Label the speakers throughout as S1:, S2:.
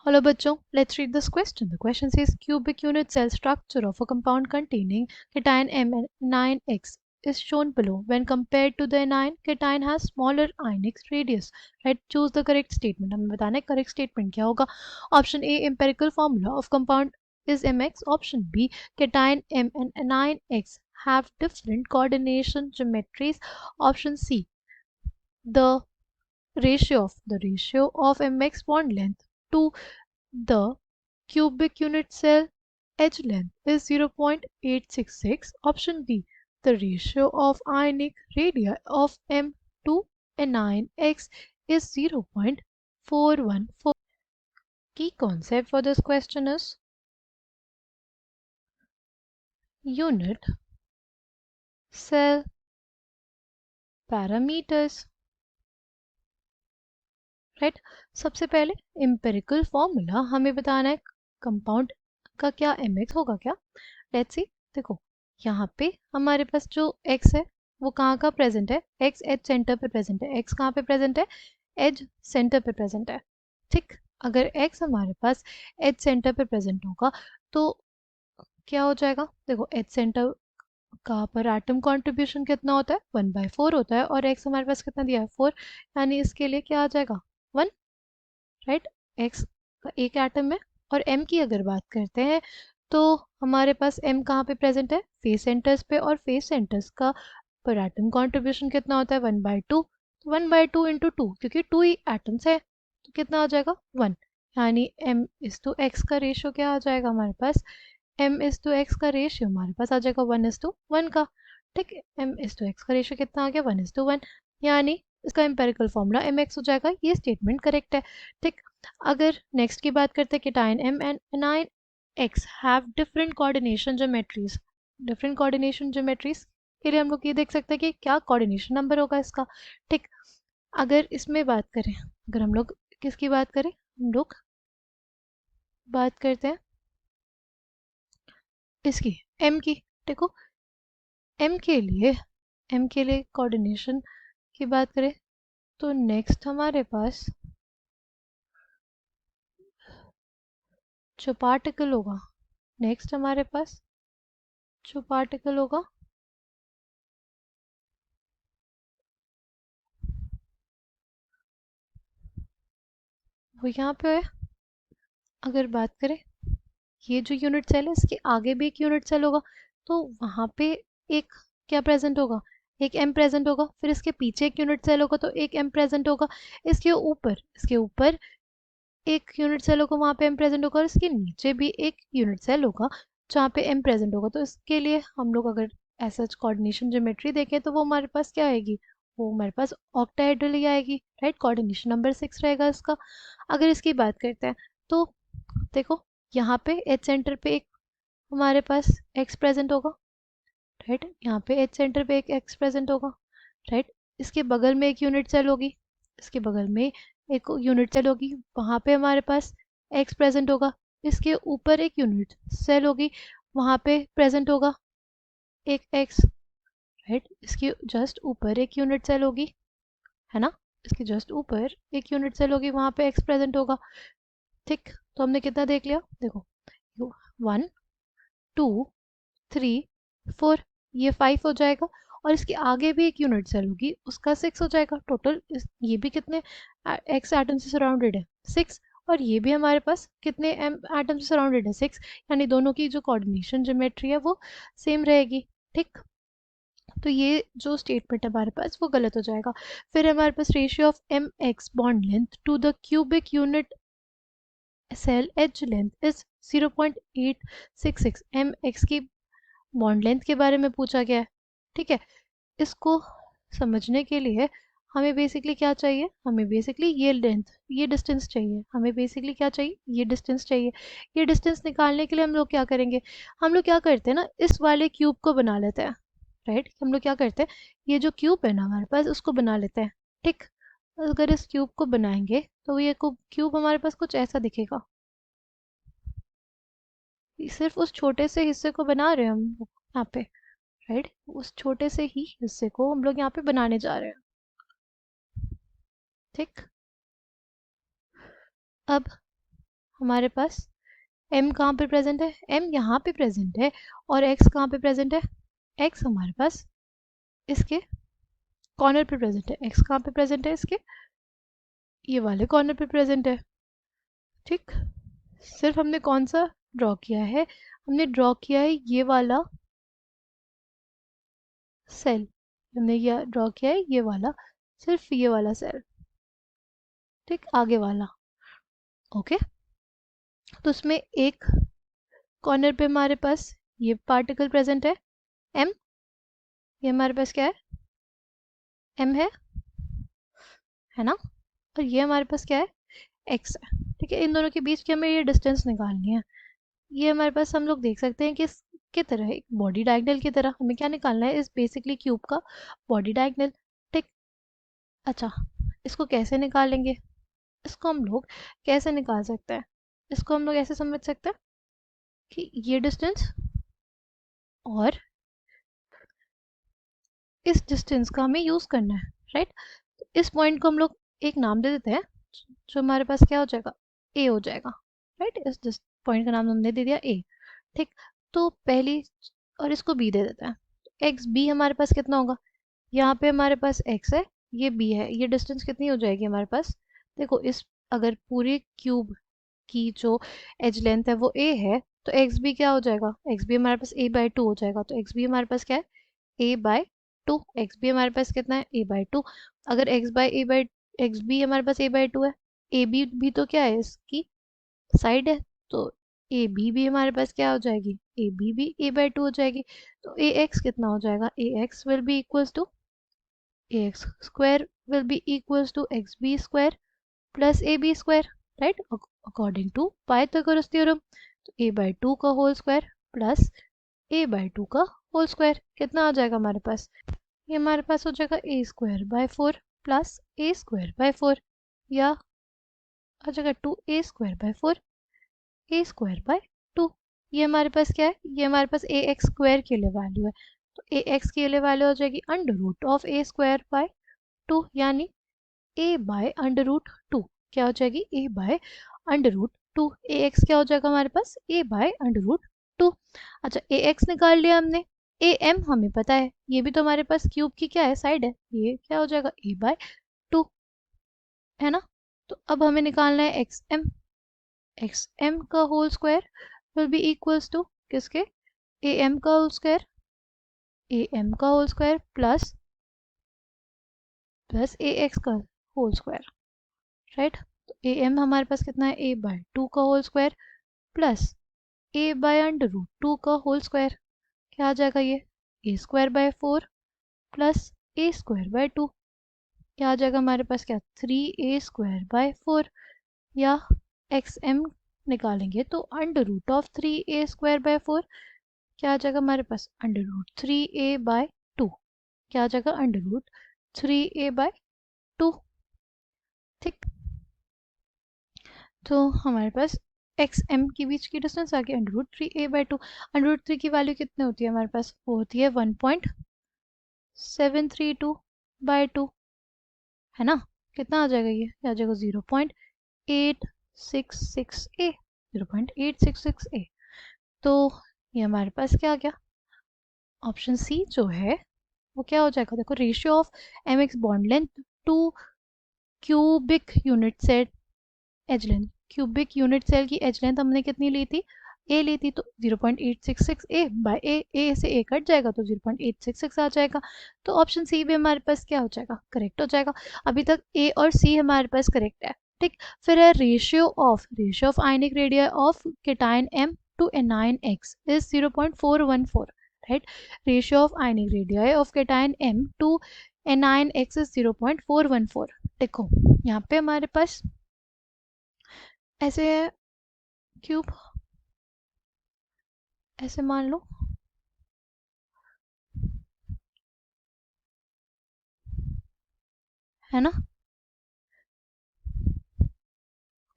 S1: Hello बच्चों, let's read this question. The question says cubic unit cell structure of a compound containing cation M9X is shown below. When compared to the anion, cation has smaller ionic radius. Right? Choose the correct statement. हमें बताना है correct statement क्या होगा. Option A, empirical formula of compound is Mx. Option B, cation M and anion X have different coordination geometries. Option C, the ratio of Mx bond length to the cubic unit cell edge length is 0.866. Option B, the ratio of ionic radii of M to anion X is 0.414. Key concept for this question is unit cell parameters. Right सबसे पहले empirical formula हमें बताना है compound का क्या mx होगा क्या. Let's see. देखो यहाँ पे हमारे पास जो x है वो कहाँ का प्रेजेंट है. x एज सेंटर पे प्रेजेंट है. x कहाँ पे प्रेजेंट है. एज सेंटर पे प्रेजेंट है. ठीक. अगर x हमारे पास एज सेंटर पे प्रेजेंट होगा तो क्या हो जाएगा. देखो एज सेंटर का पर एटम कंट्रीब्यूशन कितना होता है 1/4 होता है और x हमारे पास कितना दिया है 4. यानी इसके लिए क्या आ जाएगा 1. राइट. एक्स का एक एटम है. और एम की अगर बात करते हैं तो हमारे पास एम कहाँ पे प्रेजेंट है फेस सेंटर्स पे. और फेस सेंटर्स का पर एटम कंट्रीब्यूशन कितना होता है 1/2. 1/2 इंटू 2 क्योंकि 2 ही एटम्स है तो कितना आ जाएगा 1. यानी एम इज टू एक्स का रेशियो क्या आ जाएगा हमारे पास. एम इज टू एक्स का रेशियो हमारे पास आ जाएगा 1:1 का. ठीक. एम इज टू एक्स का रेशियो कितना आ गया 1:1. यानी इसका एम्पेरिकल फॉर्मूला एम एक्स हो जाएगा. ये स्टेटमेंट करेक्ट है. ठीक. अगर नेक्स्ट की बात करते हैं cation M and anion X have different coordination geometries. Different coordination geometries के लिए हम लोग ये देख सकते हैं कि क्या कोऑर्डिनेशन नंबर होगा इसका. ठीक. अगर इसमें बात करें, अगर हम लोग किसकी बात करें, हम लोग बात करते हैं इसकी M की. देखो M के लिए कोऑर्डिनेशन की बात करें तो नेक्स्ट हमारे पास जो पार्टिकल होगा वो यहाँ पे है. अगर बात करें ये जो यूनिट सेल है इसके आगे भी एक यूनिट सेल होगा तो वहाँ पे एक क्या प्रेजेंट होगा, एक एम प्रेजेंट होगा. फिर इसके पीछे एक यूनिट सेल होगा तो एक एम प्रेजेंट होगा. इसके ऊपर एक यूनिट सेल होगा वहाँ पे एम प्रेजेंट होगा. और इसके नीचे भी एक यूनिट सेल होगा जहाँ पे एम प्रेजेंट होगा. तो इसके लिए हम लोग अगर ऐसा कोऑर्डिनेशन ज्योमेट्री देखें तो वो हमारे पास क्या आएगी, वो हमारे पास ऑक्टाहेड्रल ही आएगी. राइट. कोऑर्डिनेशन नंबर 6 रहेगा इसका. अगर इसकी बात करते हैं तो देखो यहाँ पे एच सेंटर पे एक हमारे पास एक्स प्रेजेंट होगा. राइट. यहाँ पे एच सेंटर पे एक एक्स प्रेजेंट होगा. राइट. इसके बगल में एक यूनिट सेल होगी. वहाँ पे हमारे पास एक्स प्रेजेंट होगा. इसके ऊपर एक यूनिट सेल होगी वहाँ पे प्रेजेंट होगा एक एक्स. राइट. इसके जस्ट ऊपर एक यूनिट सेल होगी, है ना. इसके जस्ट ऊपर एक यूनिट सेल होगी वहाँ पे एक्स प्रेजेंट होगा. ठीक. तो हमने कितना देख लिया. देखो 1 2 3 4 ये 5 हो जाएगा. और इसके आगे भी एक यूनिट सेल होगी उसका 6 हो जाएगा. टोटल ये भी कितने एक्स एटम से सराउंडेड है 6. और ये भी हमारे पास कितने एम एटम से सराउंडेड है 6. यानी दोनों की जो कोऑर्डिनेशन ज्योमेट्री है वो सेम रहेगी. ठीक. तो ये जो स्टेटमेंट है हमारे पास वो गलत हो जाएगा. फिर हमारे पास ratio of M X bond length to the cubic unit cell edge length is 0.866. M X की बॉन्ड लेंथ के बारे में पूछा गया है. ठीक है. इसको समझने के लिए हमें बेसिकली क्या चाहिए, हमें बेसिकली ये लेंथ ये डिस्टेंस चाहिए. ये डिस्टेंस निकालने के लिए हम लोग क्या करेंगे, हम लोग क्या करते हैं ना इस वाले क्यूब को बना लेते हैं. राइट. हम लोग क्या करते हैं ये जो क्यूब है ना हमारे पास उसको बना लेते हैं. ठीक. अगर इस क्यूब को बनाएंगे तो ये क्यूब हमारे पास कुछ ऐसा दिखेगा. सिर्फ उस छोटे से हिस्से को बना रहे हैं हम लोग यहाँ पे. राइट. उस छोटे से ही हिस्से को हम लोग यहाँ पे बनाने जा रहे हैं. ठीक. अब हमारे पास m कहाँ पे प्रेजेंट है, m यहाँ पे प्रेजेंट है, और x कहाँ पे प्रेजेंट है, x हमारे पास इसके कॉर्नर पे प्रेजेंट है, x कहाँ पे प्रेजेंट है, इसके ये वाले कॉर्नर पे प्रेजेंट है। ठीक, सिर्फ हमने कौन सा ड्रॉ किया है, हमने ड्रॉ किया है ये वाला सेल, हमने ये ड्रॉ किया है ये वाला, सिर्फ ये वाला सेल, ठीक, आगे वाला। ओके, तो उसमें एक कॉर्नर पे हमारे पास ये पार्टिकल प्रेजेंट है m, ये हमारे पास क्या है, m है ना, और ये हमारे पास क्या है, x है। ठीक है, इन दोनों के बीच की हमें ये डिस्टेंस निकालनी है। ये हमारे पास हम लोग देख सकते हैं कि इसके तरह एक बॉडी डायगोनल की तरह हमें क्या निकालना है, इस बेसिकली क्यूब का बॉडी डायगोनल। ठीक, अच्छा, इसको कैसे निकालेंगे, इसको हम लोग कैसे निकाल सकते हैं, इसको हम लोग ऐसे समझ सकते हैं कि ये डिस्टेंस और इस डिस्टेंस का हमें यूज़ करना है, राइट। तो इस पॉइंट को हम लोग एक नाम दे देते हैं, जो हमारे पास क्या हो जाएगा, ए हो जाएगा, राइट। इस पॉइंट का नाम हमने दे दिया ए। ठीक, तो पहली, और इसको बी दे देते हैं। एक्स बी हमारे पास कितना होगा, यहाँ पे हमारे पास एक्स है, ये बी है, ये डिस्टेंस कितनी हो जाएगी हमारे पास, देखो इस अगर पूरे क्यूब की जो एज लेंथ है वो ए है, तो एक्स बी क्या हो जाएगा, एक्स बी हमारे पास ए बाई 2 हो जाएगा। तो एक्स बी हमारे पास क्या है, ए बाई 2, एक्स बी हमारे पास कितना है, ए बाई 2। अगर एक्स बी हमारे पास ए बाई 2 है, ए बी भी तो क्या है, इसकी साइड है, तो ए बी भी हमारे पास क्या हो जाएगी, ए बी भी ए बाई 2 हो जाएगी। तो ए एक्स कितना हो जाएगा, A X will be equals to A X square will be equals to X B square plus A B square, right, according to Pythagoras theorem. तो ए बाई 2 का whole square plus A by 2 का whole square कितना आ जाएगा हमारे पास, ये हमारे पास हो जाएगा A square by 4 plus A square by 4, या आ जाएगा 2 A square by 4 A square by 2। ये हमारे पास क्या है, ये हमारे पास ए एक्स स्क्वायर के लिए वैल्यू है, तो ए एक्स के लिए वैल्यू हो जाएगी under root of A square by 2, यानी ए बाय अंडर रूट 2 क्या हो जाएगी, A by under root 2। A X क्या हो जाएगा हमारे पास, ए बाय अंडर रूट 2। अच्छा, ए एक्स निकाल लिया हमने, ए एम हमें पता है, ये भी तो हमारे पास क्यूब की क्या है, साइड है, ये क्या हो जाएगा, ए बाय 2, है ना। तो अब हमें निकालना है एक्स एम का whole square will be equals to किसके, ए एम का होल स्क्वायर, ए एम का whole square plus A X का होल स्क्वायर, राइट। तो ए एम हमारे पास कितना है, ए बाय 2 का whole square plus A by under root 2 का होल स्क्वायर, क्या आ जाएगा ये, A square by 4 plus A square by 2, क्या आ जाएगा हमारे पास, क्या 3 ए स्क्वायर बाय 4, या एक्स एम निकालेंगे तो under root of 3 A square by 4, क्या आ जाएगा हमारे पास, अंडर रूट 3 ए बाय 2, क्या आ जाएगा, अंडर रूट 3 ए बाय 2। ठीक, तो हमारे पास एक्स एम के बीच की डिस्टेंस आ गई under root 3 A by 2। Under root 3 की वैल्यू कितनी होती है हमारे पास, वो होती है 1.732 बाई 2, है ना। कितना आ जाएगा, ये आ जाएगा 0.866 ए, 0.866 ए। तो ये हमारे पास क्या आ गया, ऑप्शन सी जो है वो क्या हो जाएगा, देखो ratio of M X bond length to cubic unit cell edge length, cubic unit cell की एज लेंथ हमने कितनी ली थी, ए ली थी, तो 0.866 ए बाय ए से ए कट जाएगा तो 0.866 आ जाएगा। तो ऑप्शन सी भी हमारे पास क्या हो जाएगा, करेक्ट हो जाएगा। अभी तक ए और सी हमारे पास करेक्ट है। ठीक, फिर है ratio of ionic radius of cation M to anion X is 0.414, right. Ratio of ionic radius of cation M to anion X is 0.414। देखो यहाँ पे हमारे पास ऐसे है क्यूब, ऐसे मान लो, है ना।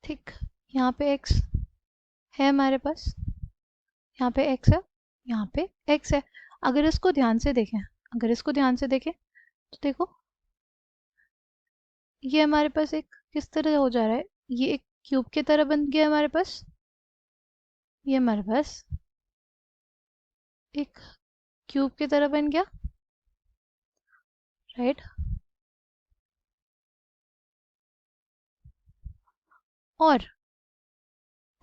S1: ठीक, यहाँ पे x है हमारे पास, यहाँ पे x है, यहाँ पे x है। अगर इसको ध्यान से देखें, तो देखो ये हमारे पास एक किस तरह हो जा रहा है, ये एक क्यूब की तरह बन गया हमारे पास, ये हमारे पास एक क्यूब की तरह बन गया, राइट। और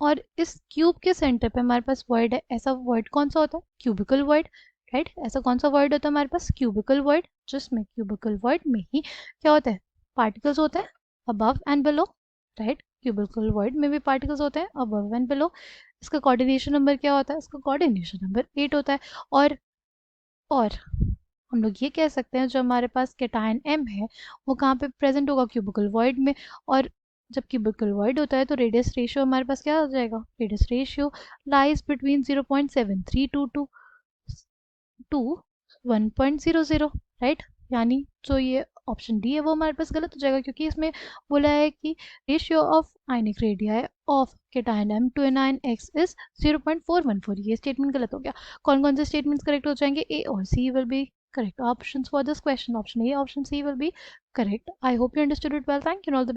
S1: और इस क्यूब के सेंटर पे हमारे पास वर्ड है, ऐसा वर्ड कौन सा होता है, क्यूबिकल वर्ड, राइट। ऐसा कौन सा वर्ड होता है हमारे पास, क्यूबिकल वर्ड, जिसमें क्यूबिकल वर्ड में ही क्या होता है, पार्टिकल्स होते हैं above and below, right. Cubical word में भी पार्टिकल्स होते हैं अबव एंड बिलो। इसका कोऑर्डिनेशन नंबर क्या होता है, इसका कोऑर्डिनेशन नंबर 8 होता है। और हम लोग ये कह सकते हैं जो हमारे पास केटायन एम है वो कहाँ पे प्रेजेंट होगा, क्यूबिकल वॉइड में। और जब क्यूबिकल वॉइड होता है तो रेडियस रेशियो हमारे पास क्या हो जाएगा, radius ratio lies between 0.7322 to 1.00, right. यानी जो ये ऑप्शन डी है वो हमारे पास गलत हो जाएगा, क्योंकि इसमें बोला है कि ratio of ionic radii of cation M to anion X is 0.414। ये स्टेटमेंट गलत हो गया। कौन कौन से स्टेटमेंट्स करेक्ट हो जाएंगे, ए और C will be correct options for this question. Option A, option C will be correct. I hope you understood it well. Thank you and all the